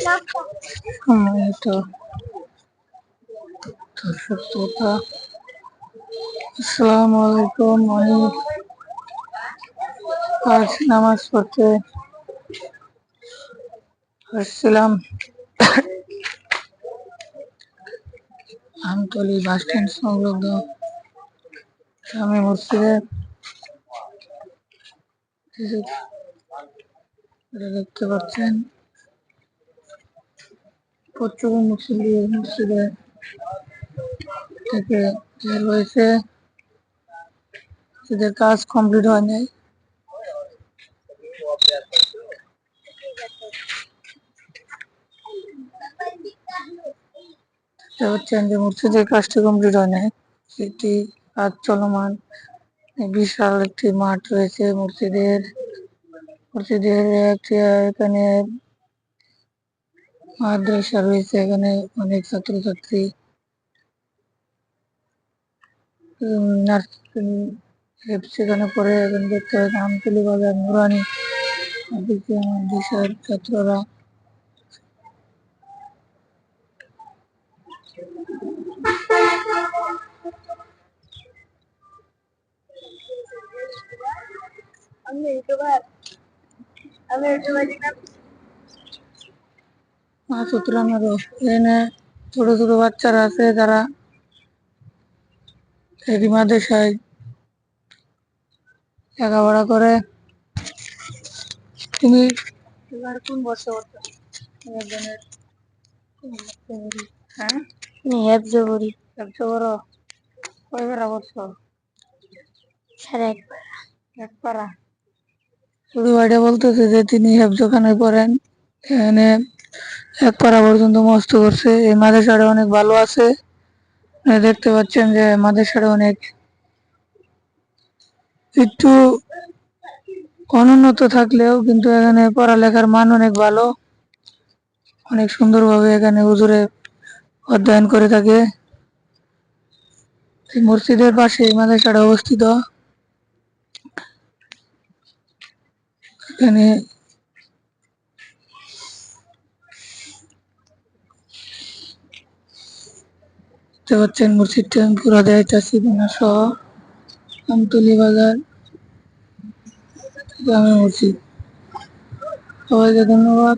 সম্মানিত দর্শক শ্রোতা, আসসালামু আলাইকুম। আমি আজ নামাজ পড়তে আসছিলাম আমতলী বাস স্ট্যান্ড সংলগ্ন জামে মসজিদে। দেখতে পাচ্ছেন প্রচুর মুসল্লি মসজিদে থেকে বের হয়েছে। মসজিদের কাজ কমপ্লিট হয় নাই। দেখতে পাচ্ছেন যে মসজিদের কাজটি কমপ্লিট হয় নাই, সেটি কাজ চলমান। বিশাল একটি মাঠ রয়েছে মসজিদের। একটি এখানে মাদ্রাসা রয়েছে, এখানে অনেক ছাত্রছাত্রী সেখানে পড়ে। এখানে দেখতে হয় আমতলী বাজার নুরানি মাদ্রাসার ছাত্ররা। এখানে ছোট ছোট বাচ্চারা আছে, যারা এই মাদ্রাসায় লেখাপড়া করে। তুমি এবার কোন বর্ষে পড়ছো? হ্যাঁ, হেফজ করি। হেফজ করো? কয় পারা পড়ছো? 1.5 পারা। 1 পারা। শুধু এটা বলতেছে যে তিনি হেফজখানায় পড়েন, এখানে 1 পারা পর্যন্ত মস্ত করছে। এই মাদ্রাসাটা অনেক ভালো আছে। দেখতে পাচ্ছেন যে মাদ্রাসাটা অনেক একটু অনুন্নত থাকলেও কিন্তু এখানে পড়ালেখার মান অনেক ভালো। অনেক সুন্দরভাবে এখানে হুজুরে অধ্যয়ন করে থাকে। মসজিদের পাশে এই মাদ্রাসাটা অবস্থিত। এখানে দেখতে পাচ্ছেন মসজিদটা পুরা দেখাইতেছি সহ আমতলী বাজার জামে মসজিদ। সবাইকে ধন্যবাদ।